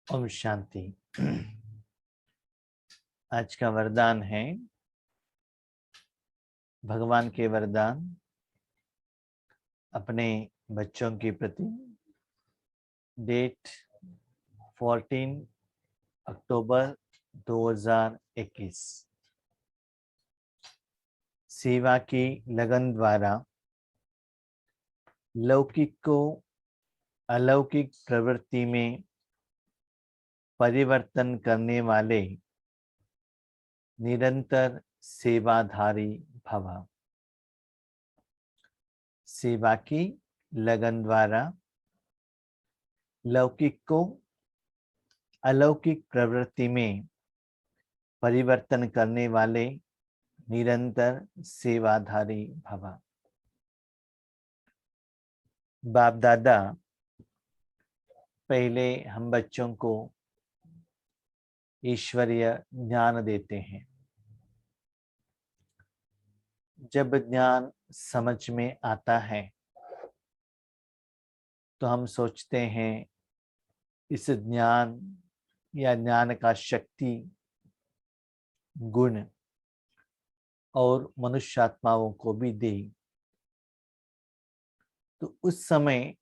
ओम शांति। आज का वरदान है भगवान के वरदान अपने बच्चों के प्रति। डेट 14 अक्टूबर 2021। सेवा की लगन द्वारा लौकिक को अलौकिक प्रवृत्ति में परिवर्तन करने वाले निरंतर सेवाधारी भव। सेवा की लगन द्वारा लौकिक को अलौकिक प्रवृत्ति में परिवर्तन करने वाले निरंतर सेवाधारी भव। बाप दादा पहले हम बच्चों को ईश्वरीय ज्ञान देते हैं। जब ज्ञान समझ में आता है तो हम सोचते हैं इस ज्ञान या ज्ञान का शक्ति गुण और मनुष्यात्माओं को भी दे। तो उस समय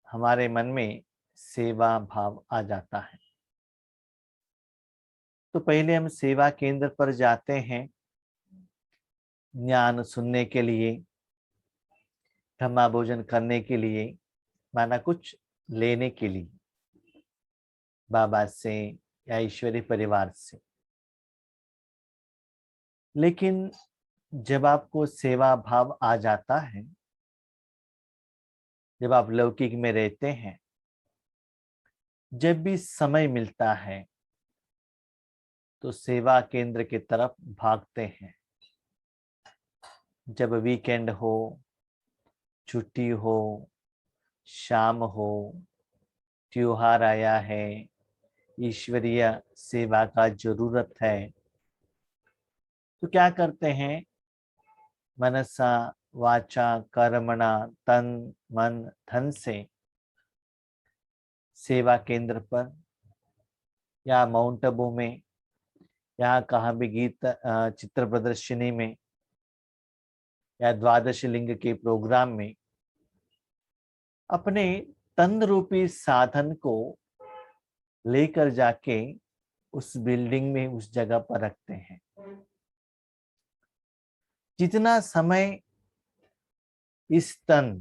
हमारे मन में सेवा भाव आ जाता है। तो पहले हम सेवा केंद्र पर जाते हैं ज्ञान सुनने के लिए, ब्रह्मा भोजन करने के लिए, माना कुछ लेने के लिए बाबा से या ईश्वरी परिवार से। लेकिन जब आपको सेवा भाव आ जाता है, जब आप लौकिक में रहते हैं, जब भी समय मिलता है तो सेवा केंद्र की तरफ भागते हैं। जब वीकेंड हो, छुट्टी हो, शाम हो, त्योहार आया है, ईश्वरीय सेवा का जरूरत है, तो क्या करते हैं? मनसा वाचा कर्मणा तन मन धन से सेवा केंद्र पर या माउंट आबू में या कहाँ भी गीत चित्र प्रदर्शनी में या द्वादश लिंग के प्रोग्राम में अपने तन रूपी साधन को लेकर जाके उस बिल्डिंग में, उस जगह पर रखते हैं। जितना समय इस तन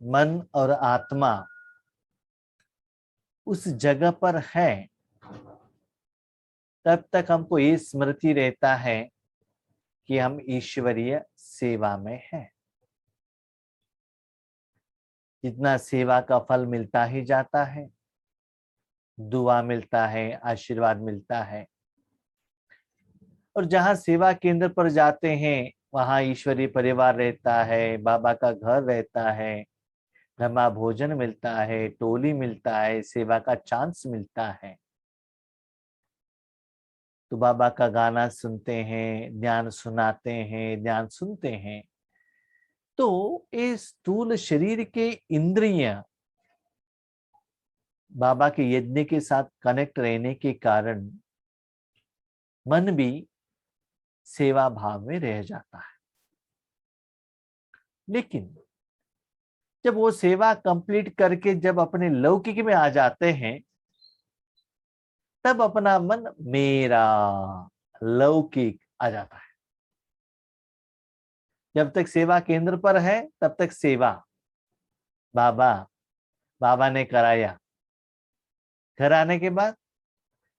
मन और आत्मा उस जगह पर है, तब तक हमको ये स्मृति रहता है कि हम ईश्वरीय सेवा में हैं। जितना सेवा का फल मिलता ही जाता है, दुआ मिलता है, आशीर्वाद मिलता है। और जहाँ सेवा केंद्र पर जाते हैं वहाँ ईश्वरीय परिवार रहता है, बाबा का घर रहता है, ब्रह्मा भोजन मिलता है, टोली मिलता है, सेवा का चांस मिलता है। तो बाबा का गाना सुनते हैं, ज्ञान सुनाते हैं, ज्ञान सुनते हैं। तो इस स्थूल शरीर के इंद्रिय बाबा के यज्ञ के साथ कनेक्ट रहने के कारण मन भी सेवा भाव में रह जाता है। लेकिन जब वो सेवा कंप्लीट करके जब अपने लौकिक में आ जाते हैं, तब अपना मन मेरा लौकिक आ जाता है। जब तक सेवा केंद्र पर है तब तक सेवा, बाबा बाबा ने कराया। घर आने के बाद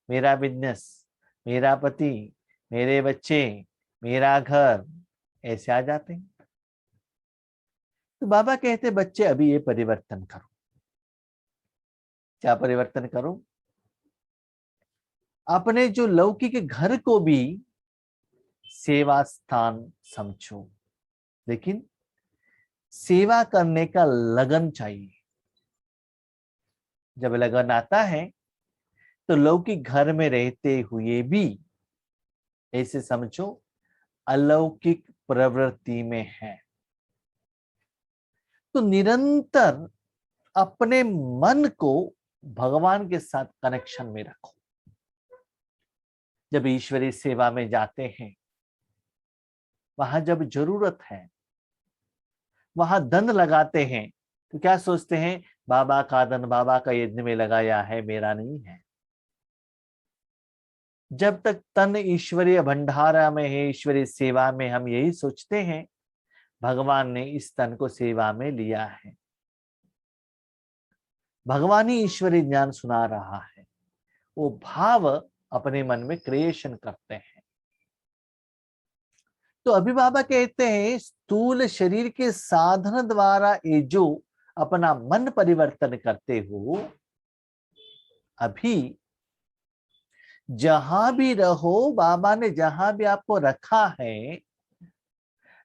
मेरा बिजनेस, मेरा पति, मेरे बच्चे, मेरा घर, ऐसे आ जाते हैं। तो बाबा कहते बच्चे अभी ये परिवर्तन करो। क्या परिवर्तन करो? अपने जो लौकिक घर को भी सेवा स्थान समझो, लेकिन सेवा करने का लगन चाहिए। जब लगन आता है तो लौकिक घर में रहते हुए भी ऐसे समझो अलौकिक प्रवृत्ति में है। तो निरंतर अपने मन को भगवान के साथ कनेक्शन में रखो। जब ईश्वरीय सेवा में जाते हैं, वहां जब जरूरत है, वहां धन लगाते हैं, तो क्या सोचते हैं, बाबा का धन बाबा का यज्ञ में लगाया है, मेरा नहीं है। जब तक तन ईश्वरीय भंडारा में है, ईश्वरीय सेवा में, हम यही सोचते हैं भगवान ने इस तन को सेवा में लिया है। भगवान ही ईश्वरीय ज्ञान सुना रहा है। वो भाव अपने मन में क्रिएशन करते हैं। तो अभी बाबा कहते हैं स्थूल शरीर के साधन द्वारा ये जो अपना मन परिवर्तन करते हो, अभी जहां भी रहो, बाबा ने जहां भी आपको रखा है,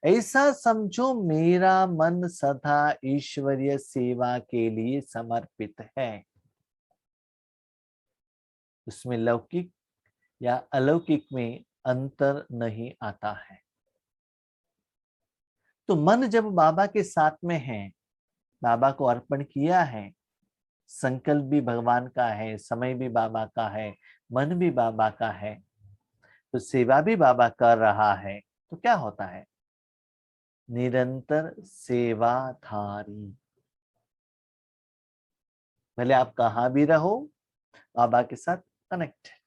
ऐसा समझो मेरा मन सदा ईश्वरीय सेवा के लिए समर्पित है। उसमें लौकिक या अलौकिक में अंतर नहीं आता है। तो मन जब बाबा के साथ में है, बाबा को अर्पण किया है, संकल्प भी भगवान का है, समय भी बाबा का है, मन भी बाबा का है, तो सेवा भी बाबा कर रहा है, तो क्या होता है, निरंतर सेवाधारी। भले आप कहां भी रहो, बाबा के साथ कनेक्ट है।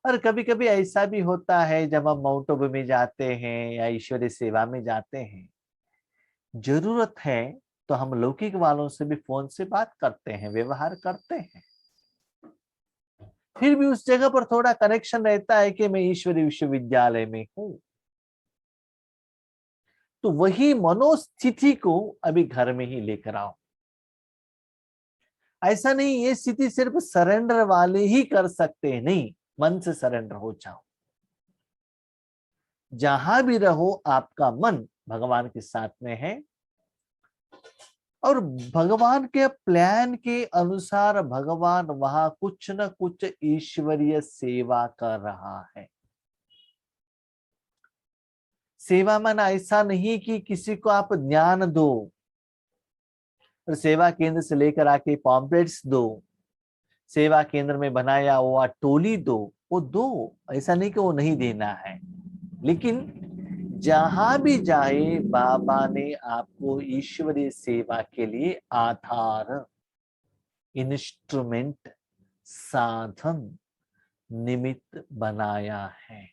और कभी कभी ऐसा भी होता है जब हम माउंट आबू में जाते हैं या ईश्वरीय सेवा में जाते हैं, जरूरत है तो हम लौकिक वालों से भी फोन से बात करते हैं, व्यवहार करते हैं, फिर भी उस जगह पर थोड़ा कनेक्शन रहता है कि मैं ईश्वरीय विश्वविद्यालय में हूं। तो वही मनोस्थिति को अभी घर में ही लेकर आओ। ऐसा नहीं ये स्थिति सिर्फ सरेंडर वाले ही कर सकते हैं, नहीं, मन से सरेंडर हो जाओ। जहां भी रहो आपका मन भगवान के साथ में है, और भगवान के प्लान के अनुसार भगवान वहां कुछ न कुछ ईश्वरीय सेवा कर रहा है। सेवा माना ऐसा नहीं कि किसी को आप ज्ञान दो और सेवा केंद्र से लेकर आके पॉम्पलेट्स दो, सेवा केंद्र में बनाया हुआ टोली दो, वो दो, ऐसा नहीं कि वो नहीं देना है। लेकिन जहां भी जाए बाबा ने आपको ईश्वरीय सेवा के लिए आधार, इंस्ट्रूमेंट, साधन, निमित्त बनाया है।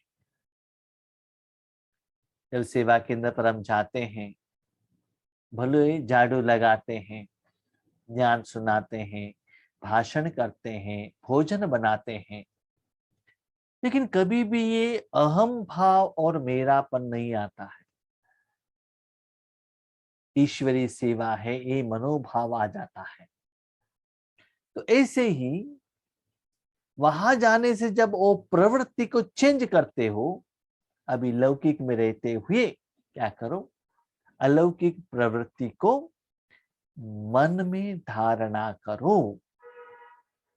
जब सेवा केंद्र पर हम जाते हैं, भले झाड़ू लगाते हैं, ज्ञान सुनाते हैं, भाषण करते हैं, भोजन बनाते हैं, लेकिन कभी भी ये अहम भाव और मेरापन नहीं आता है। ईश्वरीय सेवा है, ये मनोभाव आ जाता है। तो ऐसे ही वहां जाने से जब वो प्रवृत्ति को चेंज करते हो, अभी लौकिक में रहते हुए क्या करो, अलौकिक प्रवृत्ति को मन में धारणा करो।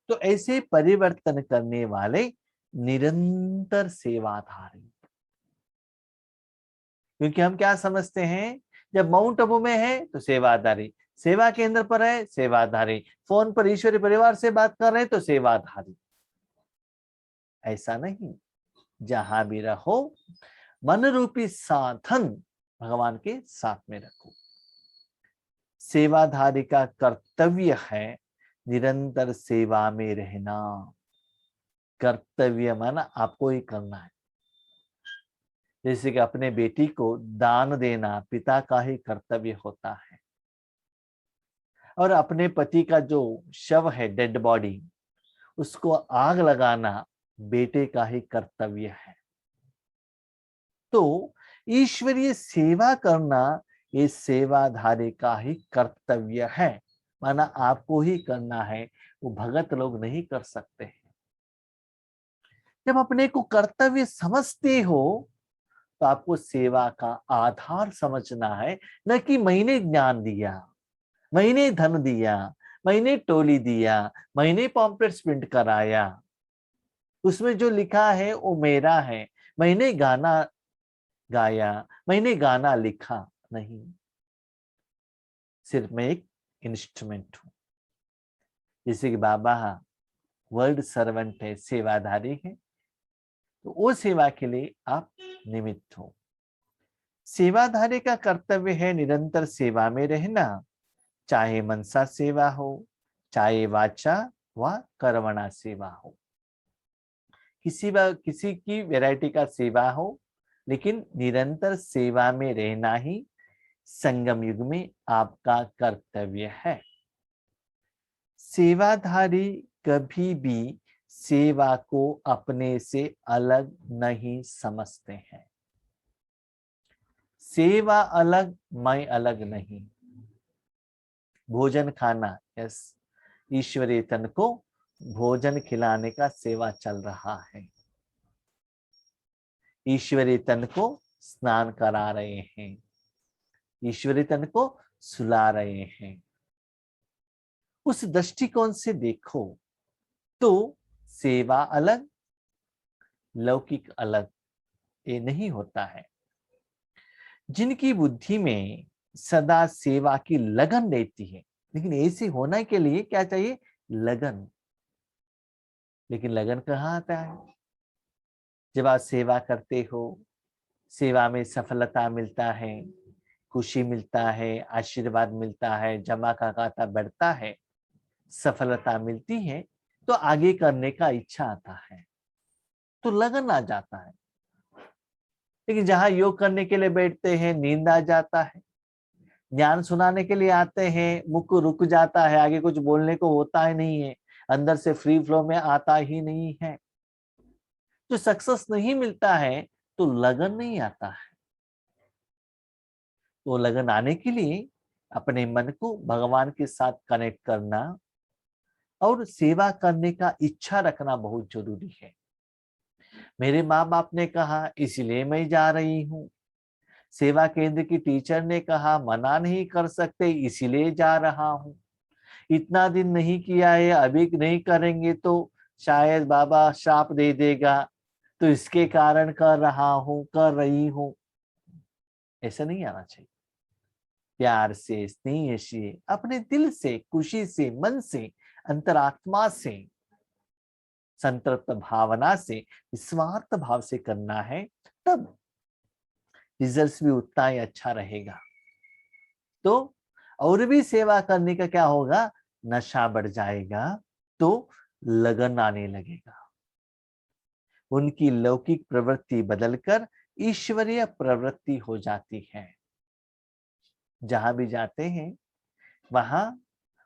तो ऐसे परिवर्तन करने वाले निरंतर सेवाधारी। क्योंकि हम क्या समझते हैं, जब माउंट आबू में है तो सेवाधारी, सेवा केंद्र पर है सेवाधारी, फोन पर ईश्वरीय परिवार से बात कर रहे हैं तो सेवाधारी। ऐसा नहीं, जहां भी रहो मन रूपी साधन भगवान के साथ में रखो। सेवाधारी का कर्तव्य है निरंतर सेवा में रहना। कर्तव्य माना आपको ही करना है। जैसे कि अपने बेटी को दान देना पिता का ही कर्तव्य होता है, और अपने पति का जो शव है, डेड बॉडी, उसको आग लगाना बेटे का ही कर्तव्य है। तो ईश्वरीय सेवा करना ये सेवाधारी का ही कर्तव्य है, माना आपको ही करना है, वो भगत लोग नहीं कर सकते हैं। जब अपने को कर्तव्य समझते हो तो आपको सेवा का आधार समझना है, न कि मैंने ज्ञान दिया, मैंने धन दिया, मैंने टोली दिया, मैंने पॉम्पलेट्स प्रिंट कराया, उसमें जो लिखा है वो मेरा है, मैंने गाना गाया, मैंने गाना लिखा, नहीं, सिर्फ मैं एक इंस्ट्रूमेंट हूं। जैसे कि बाबा वर्ल्ड सर्वेंट है, सेवाधारी है, तो वो सेवा के लिए आप निमित्त हो। सेवाधारी का कर्तव्य है निरंतर सेवा में रहना, चाहे मनसा सेवा हो, चाहे वाचा व कर्मणा सेवा हो, किसी की वैरायटी का सेवा हो, लेकिन निरंतर सेवा में रहना ही संगम युग में आपका कर्तव्य है। सेवाधारी कभी भी सेवा को अपने से अलग नहीं समझते हैं। सेवा अलग, मैं अलग नहीं। भोजन खाना, यस, ईश्वरीय तन को भोजन खिलाने का सेवा चल रहा है। ईश्वरीय तन को स्नान करा रहे हैं, ईश्वरीय तन को सुला रहे हैं। उस दृष्टिकोण से देखो तो सेवा अलग, लौकिक अलग ये नहीं होता है। जिनकी बुद्धि में सदा सेवा की लगन रहती है, लेकिन ऐसे होने के लिए क्या चाहिए? लगन। लेकिन लगन कहाँ आता है? जब आप सेवा करते हो, सेवा में सफलता मिलता है, खुशी मिलता है, आशीर्वाद मिलता है, जमा का खाता बढ़ता है, सफलता मिलती है, तो आगे करने का इच्छा आता है, तो लगन आ जाता है। लेकिन जहां योग करने के लिए बैठते हैं, नींद आ जाता है, ज्ञान सुनाने के लिए आते हैं, मुख रुक जाता है, आगे कुछ बोलने को होता ही नहीं है, अंदर से फ्री फ्लो में आता ही नहीं है, जो सक्सेस नहीं मिलता है, तो लगन नहीं आता है। तो लगन आने के लिए अपने मन को भगवान के साथ कनेक्ट करना और सेवा करने का इच्छा रखना बहुत जरूरी है। मेरे माँ बाप ने कहा इसलिए मैं जा रही हूँ, सेवा केंद्र की टीचर ने कहा मना नहीं कर सकते इसीलिए जा रहा हूँ, इतना दिन नहीं किया है, अभी नहीं करेंगे तो शायद बाबा श्राप दे देगा, तो इसके कारण कर रहा हूँ, कर रही हूँ। ऐसा नहीं आना चाहिए। प्यार से, स्नेह से, अपने दिल से, खुशी से, मन से, अंतरात्मा से, संतृप्त भावना से, निस्वार्थ भाव से करना है, तब रिजल्ट भी उतना ही अच्छा रहेगा। तो और भी सेवा करने का क्या होगा? नशा बढ़ जाएगा, तो लगन आने लगेगा। उनकी लौकिक प्रवृत्ति बदलकर ईश्वरीय प्रवृत्ति हो जाती है। जहां भी जाते हैं वहां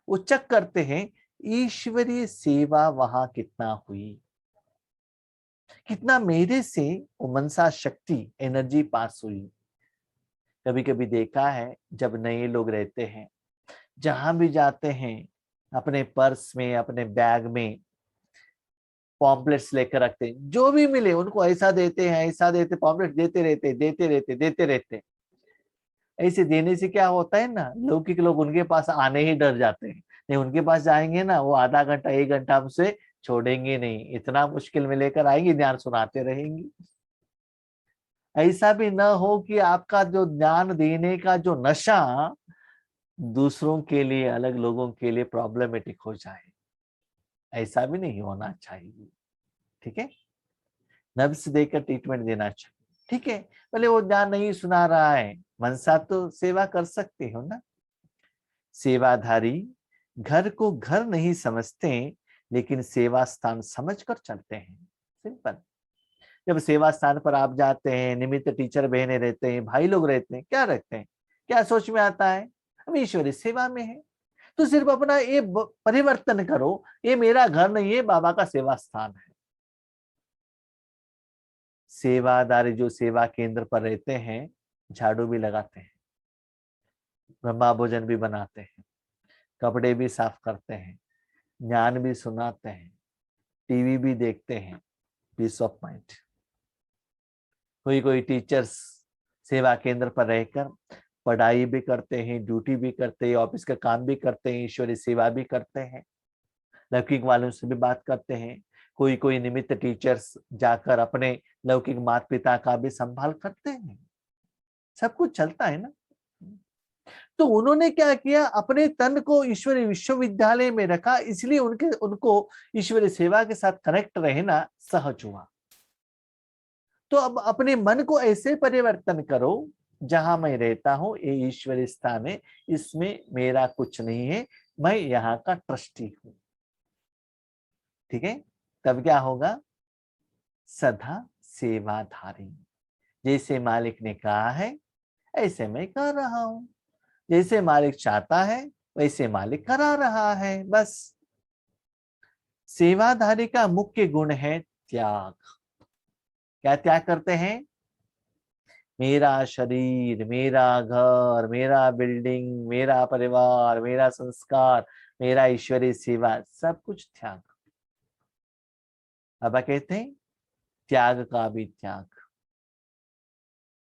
वो चेक करते हैं ईश्वरीय सेवा वहां कितना हुई, कितना मेरे से वो मनसा शक्ति एनर्जी पास हुई। कभी कभी देखा है जब नए लोग रहते हैं, जहां भी जाते हैं अपने पर्स में, अपने बैग में पॉम्पलेट्स लेकर रखते हैं, जो भी मिले उनको ऐसा देते हैं, ऐसा देते, पॉम्पलेट देते रहते। ऐसे देने से क्या होता है ना, लौकिक लोग उनके पास आने ही डर जाते हैं। नहीं, उनके पास जाएंगे ना, वो आधा घंटा 1 घंटा हमसे छोड़ेंगे नहीं, इतना मुश्किल में लेकर आएंगे, ज्ञान सुनाते रहेंगे। ऐसा भी न हो कि आपका जो ज्ञान देने का जो नशा दूसरों के लिए, अलग लोगों के लिए प्रॉब्लमेटिक हो जाए, ऐसा भी नहीं होना चाहिए। ठीक है, नब्ज देकर ट्रीटमेंट देना चाहिए। ठीक है, भले वो ज्ञान नहीं सुना रहा है, मनसा तो सेवा कर सकते हो ना। सेवाधारी घर को घर नहीं समझते, लेकिन सेवा स्थान समझकर चलते हैं। सिंपल। जब सेवा स्थान पर आप जाते हैं, निमित्त टीचर बहने रहते हैं, भाई लोग रहते हैं, क्या रखते हैं, क्या सोच में आता है? हम ईश्वरी सेवा में है, तो सिर्फ अपना ये परिवर्तन करो, ये मेरा घर नहीं है, बाबा का सेवा स्थान है। सेवादारी जो सेवा केंद्र पर रहते हैं, झाड़ू भी लगाते हैं, ब्रह्मा भोजन भी बनाते हैं, कपड़े भी साफ करते हैं, ज्ञान भी सुनाते हैं, टीवी भी देखते हैं, पीस ऑफ माइंड। कोई कोई टीचर्स सेवा केंद्र पर रहकर पढ़ाई भी करते हैं, ड्यूटी भी करते हैं, ऑफिस का काम भी करते हैं, ईश्वरी सेवा भी करते हैं, लौकिक वालों से भी बात करते हैं। कोई कोई निमित्त टीचर्स जाकर अपने लौकिक माता पिता का भी संभाल करते हैं। सब कुछ चलता है ना। तो उन्होंने क्या किया, अपने तन को ईश्वरीय विश्वविद्यालय में रखा, इसलिए उनको ईश्वरीय सेवा के साथ कनेक्ट रहना सहज हुआ। तो अब अपने मन को ऐसे परिवर्तन करो, जहां मैं रहता हूं ये ईश्वरीय स्थान है, इसमें मेरा कुछ नहीं है, मैं यहाँ का ट्रस्टी हूं। ठीक है, तब क्या होगा, सदा सेवाधारी। जैसे मालिक ने कहा है ऐसे मैं कर रहा हूं, जैसे मालिक चाहता है वैसे मालिक करा रहा है, बस। सेवाधारी का मुख्य गुण है त्याग। क्या त्याग करते हैं, मेरा शरीर, मेरा घर, मेरा बिल्डिंग, मेरा परिवार, मेरा संस्कार, मेरा ईश्वरीय सेवा, सब कुछ त्याग। बाबा कहते हैं त्याग का भी त्याग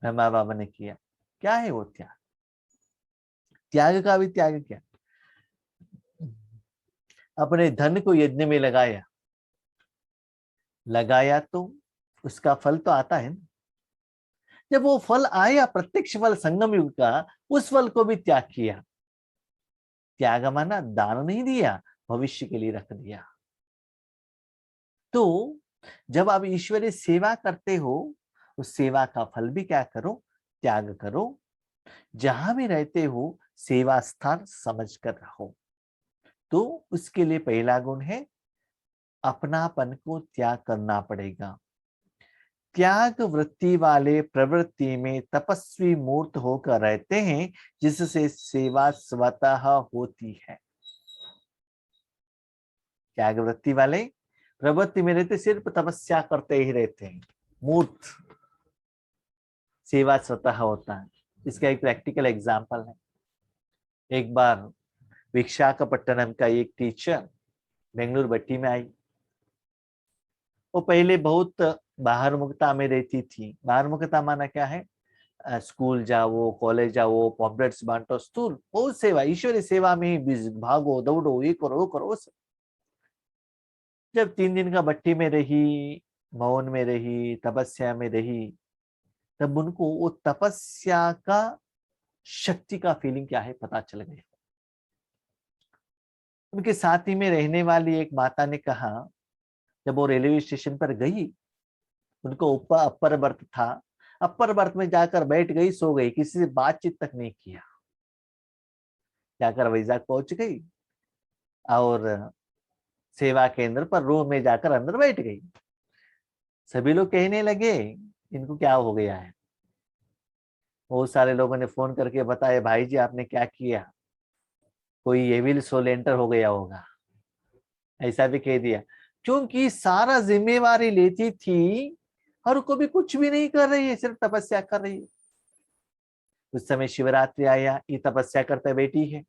ब्रह्मा बाबा ने किया। क्या है वो त्याग, त्याग का भी त्याग क्या, अपने धन को यज्ञ में लगाया तो उसका फल तो आता है ना। जब वो फल आया, प्रत्यक्ष फल संगम युग का, उस फल को भी त्याग किया। त्याग माना दान नहीं दिया, भविष्य के लिए रख दिया। तो जब आप ईश्वरीय सेवा करते हो, उस सेवा का फल भी क्या करो, त्याग करो। जहां भी रहते हो सेवा स्थान समझ कर रहो। तो उसके लिए पहला गुण है अपनापन को त्याग करना पड़ेगा। त्याग वृत्ति वाले प्रवृत्ति में तपस्वी मूर्त होकर रहते हैं, जिससे सेवा स्वतः होती है। त्याग वृत्ति वाले प्रवृत्ति में रहते, सिर्फ तपस्या करते ही रहते हैं, मूर्त, सेवा स्वतः होता है। इसका एक प्रैक्टिकल एग्जाम्पल है। एक बार विशाखापट्टनम का एक टीचर बेंगलुरु भट्टी में आई। वो पहले बहुत बाहर मुक्ता में रहती थी। बाहर मुक्ता माना क्या है, स्कूल जाओ, कॉलेज जाओ, पॉम्पलेट्स बांटो, स्कूल, बहुत सेवा, ईश्वरीय सेवा में ही बिजी, भागो दौड़ो, ये करो वो करो। जब 3 दिन का भट्टी में रही, मौन में रही, तपस्या में रही, तब उनको वो तपस्या का शक्ति का फीलिंग क्या है पता चल गया। उनके साथ ही में रहने वाली एक माता ने कहा, जब वो रेलवे स्टेशन पर गई, उनको ऊपर अपर बर्थ था, अपर बर्थ में जाकर बैठ गई, सो गई, किसी से बातचीत तक नहीं किया। जाकर वैजाग पहुंच गई और सेवा केंद्र पर रूम में जाकर अंदर बैठ गई। सभी लोग कहने लगे इनको क्या हो गया है। बहुत सारे लोगों ने फोन करके बताया, भाई जी आपने क्या किया, कोई एविल सोल एंटर हो गया होगा, ऐसा भी कह दिया। क्योंकि सारा जिम्मेवारी लेती थी और कभी कुछ भी नहीं कर रही है, सिर्फ तपस्या कर रही है। उस समय शिवरात्रि आया, ये तपस्या करते बैठी है।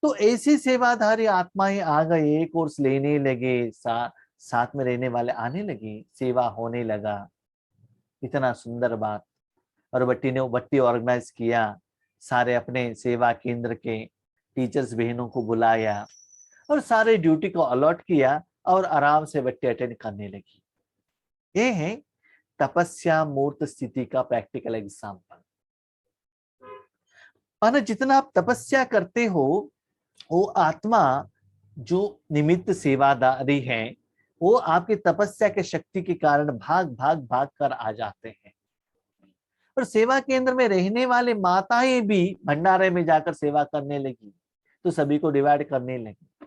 तो ऐसी सेवाधारी आत्माएं आ गए, कोर्स लेने लगे, साथ में रहने वाले आने लगे, सेवा होने लगा। इतना सुंदर बात। और बट्टी ऑर्गेनाइज किया, सारे अपने सेवा केंद्र के टीचर्स बहनों को बुलाया और सारे ड्यूटी को अलॉट किया और आराम से बट्टी अटेंड करने लगी। ये है तपस्या मूर्त स्थिति का प्रैक्टिकल एग्जाम्पल। माना जितना आप तपस्या करते हो, वो आत्मा जो निमित्त सेवादारी है, वो आपकी तपस्या के शक्ति के कारण भाग भाग भाग कर आ जाते हैं। और सेवा केंद्र में रहने वाले माताएं भी भंडारे में जाकर सेवा करने लगी, तो सभी को डिवाइड करने लगी।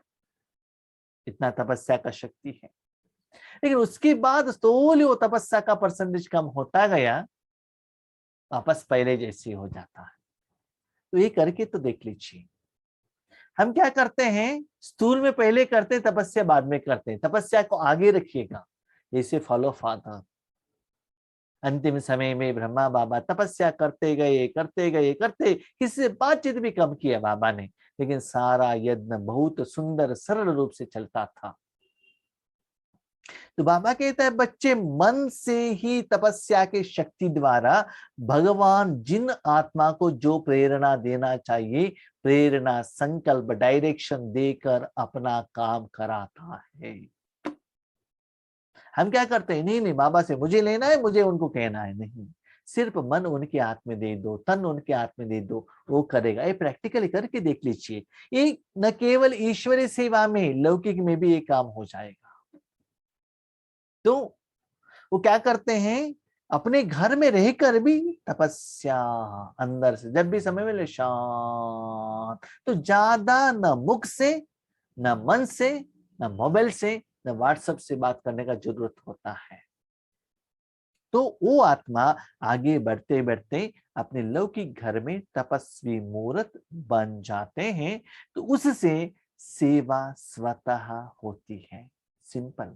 इतना तपस्या का शक्ति है। लेकिन उसके बाद slowly वो तपस्या का परसेंटेज कम होता गया, वापस पहले जैसी हो जाता है। तो ये करके तो देख लीजिए। हम क्या करते हैं, स्थूल में पहले करते, तपस्या बाद में करते हैं। तपस्या को आगे रखिएगा, जैसे फॉलो फादर। अंतिम समय में ब्रह्मा बाबा तपस्या करते गए करते गए करते, किसी से बातचीत भी कम किया बाबा ने, लेकिन सारा यज्ञ बहुत सुंदर सरल रूप से चलता था। तो बाबा कहता है बच्चे मन से ही तपस्या के शक्ति द्वारा भगवान जिन आत्मा को जो प्रेरणा देना चाहिए, प्रेरणा, संकल्प, डायरेक्शन देकर अपना काम कराता है। हम क्या करते हैं, नहीं नहीं बाबा से मुझे लेना है, मुझे उनको कहना है, नहीं, सिर्फ मन उनके हाथ में दे दो, तन उनके हाथ में दे दो, वो करेगा। ये प्रैक्टिकली करके देख लीजिए। ये न केवल ईश्वरीय सेवा में, लौकिक में भी ये काम हो जाएगा। तो वो क्या करते हैं, अपने घर में रहकर भी तपस्या, अंदर से जब भी समय मिले शांत। तो ज्यादा न मुख से, न मन से, न मोबाइल से, न व्हाट्सएप से बात करने का जरूरत होता है। तो वो आत्मा आगे बढ़ते बढ़ते अपने लौकिक घर में तपस्वी मूर्त बन जाते हैं। तो उससे सेवा स्वतः होती है। सिंपल।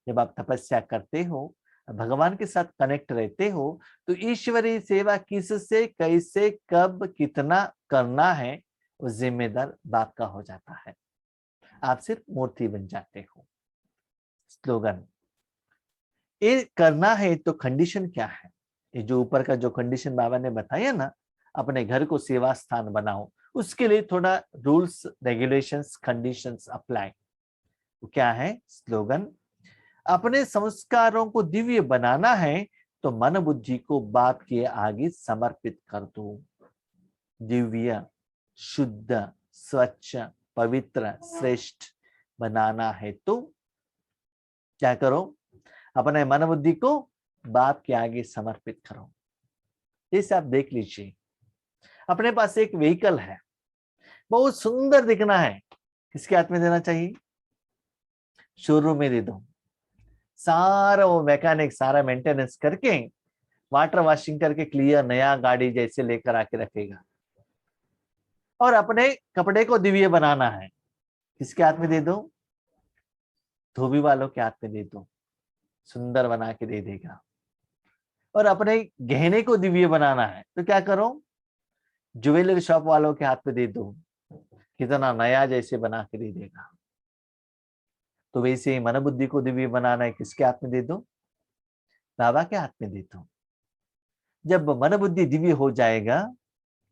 जब आप तपस्या करते हो, भगवान के साथ कनेक्ट रहते हो, तो ईश्वरीय सेवा किससे, कैसे, कब, कितना करना है, वो जिम्मेदार बाप का हो जाता है। आप सिर्फ मूर्ति बन जाते हो। स्लोगन ये करना है तो कंडीशन क्या है? ये जो ऊपर का जो कंडीशन बाबा ने बताया ना, अपने घर को सेवा स्थान बनाओ, उसके लिए थोड़ा रूल्स, रेगुलेशंस, कंडीशंस अप्लाई। तो क्या है स्लोगन? अपने संस्कारों को दिव्य बनाना है तो मन बुद्धि को बाप के आगे समर्पित कर दो। दिव्य, शुद्ध, स्वच्छ, पवित्र, श्रेष्ठ बनाना है तो क्या करो? अपने मन बुद्धि को बाप के आगे समर्पित करो। जैसे आप देख लीजिए, अपने पास एक व्हीकल है, बहुत सुंदर दिखना है, किसके हाथ में देना चाहिए? शोरूम में दे दो। सारा वो मैकेनिक सारा मेंटेनेंस करके, वाटर वॉशिंग करके क्लियर नया गाड़ी जैसे लेकर आके रखेगा। और अपने कपड़े को दिव्य बनाना है, किसके हाथ में दे दो? धोबी वालों के हाथ में दे दो, सुंदर बना के दे देगा। और अपने गहने को दिव्य बनाना है तो क्या करो? ज्वेलरी शॉप वालों के हाथ में दे दो, कितना नया जैसे बना के दे देगा। तो वैसे मन बुद्धि को दिव्य बनाना है, किसके हाथ में दे दो? बाबा के हाथ में दे दो। जब मन बुद्धि दिव्य हो जाएगा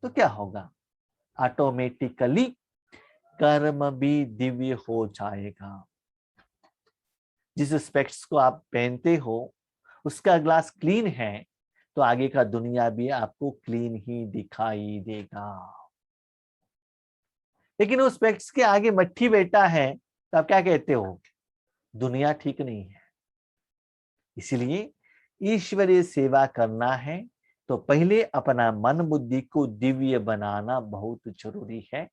तो क्या होगा? ऑटोमेटिकली कर्म भी दिव्य हो जाएगा। जिस स्पेक्ट्स को आप पहनते हो उसका ग्लास क्लीन है तो आगे का दुनिया भी आपको क्लीन ही दिखाई देगा। लेकिन उस स्पेक्ट्स के आगे मट्ठी बैठा है तो आप क्या कहते हो? दुनिया ठीक नहीं है। इसलिए ईश्वरीय सेवा करना है तो पहले अपना मन बुद्धि को दिव्य बनाना बहुत जरूरी है।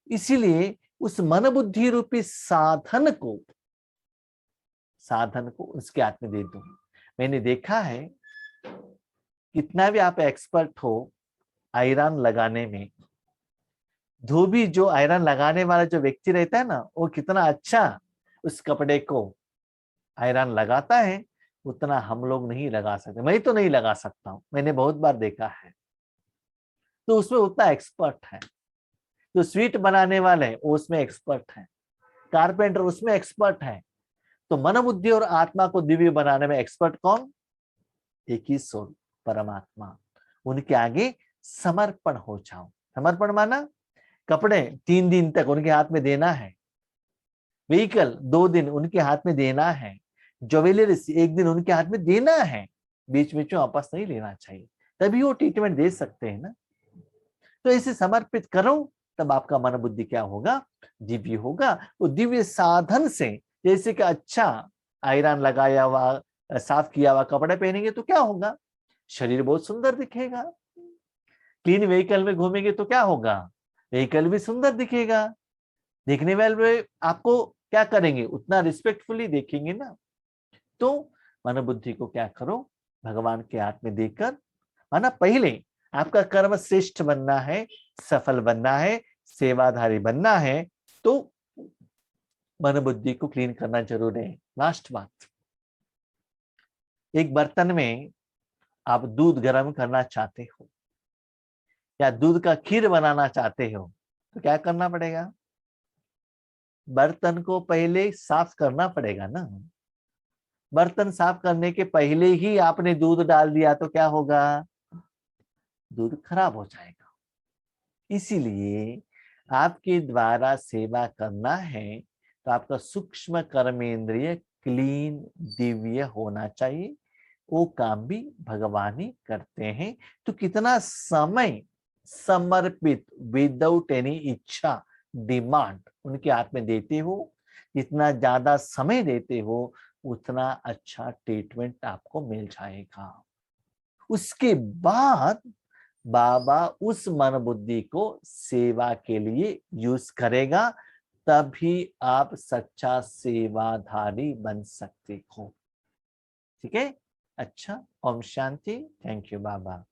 इसीलिए उस मन बुद्धि रूपी साधन को उसके हाथ में दे दो। मैंने देखा है, कितना भी आप एक्सपर्ट हो आयरन लगाने में, धोबी जो आयरन लगाने वाला जो व्यक्ति रहता है ना, वो कितना अच्छा उस कपड़े को आयरन लगाता है, उतना हम लोग नहीं लगा सकते। मैं तो नहीं लगा सकता हूं, मैंने बहुत बार देखा है। तो उसमें उतना एक्सपर्ट है। जो स्वीट बनाने वाले वो उसमें एक्सपर्ट है, कारपेंटर उसमें एक्सपर्ट है। तो मन बुद्धि और आत्मा को दिव्य बनाने में एक्सपर्ट कौन? एक ही सोल, परमात्मा। उनके आगे समर्पण हो जाओ। समर्पण माना कपड़े 3 दिन तक उनके हाथ में देना है, व्हीकल 2 दिन उनके हाथ में देना है, ज्वेलरीज 1 दिन उनके हाथ में देना है, बीच में वापस नहीं लेना चाहिए, तभी वो ट्रीटमेंट दे सकते हैं ना। तो इसे समर्पित करो, तब आपका मन बुद्धि क्या होगा? दिव्य होगा। वो दिव्य साधन से, जैसे कि अच्छा आयरन लगाया हुआ, साफ किया हुआ कपड़े पहनेंगे तो क्या होगा? शरीर बहुत सुंदर दिखेगा। क्लीन व्हीकल में घूमेंगे तो क्या होगा? व्हीकल भी सुंदर दिखेगा। देखने वाले आपको क्या करेंगे? उतना रिस्पेक्टफुली देखेंगे ना। तो मन बुद्धि को क्या करो? भगवान के हाथ में देकर, माना पहले आपका कर्म श्रेष्ठ बनना है, सफल बनना है, सेवाधारी बनना है, तो मन बुद्धि को क्लीन करना जरूर है। लास्ट बात, एक बर्तन में आप दूध गर्म करना चाहते हो या दूध का खीर बनाना चाहते हो तो क्या करना पड़ेगा? बर्तन को पहले साफ करना पड़ेगा ना। बर्तन साफ करने के पहले ही आपने दूध डाल दिया तो क्या होगा? दूध खराब हो जाएगा। इसीलिए आपके द्वारा सेवा करना है तो आपका सूक्ष्म कर्मेंद्रिय क्लीन, दिव्य होना चाहिए। वो काम भी भगवान ही करते हैं। तो कितना समय समर्पित, विदाउट एनी इच्छा डिमांड उनके हाथ में देते हो, जितना ज्यादा समय देते हो उतना अच्छा ट्रीटमेंट आपको मिल जाएगा। उसके बाद बाबा उस मन बुद्धि को सेवा के लिए यूज करेगा, तभी आप सच्चा सेवाधारी बन सकते हो। ठीक है, अच्छा, Om Shanti. Thank you Baba.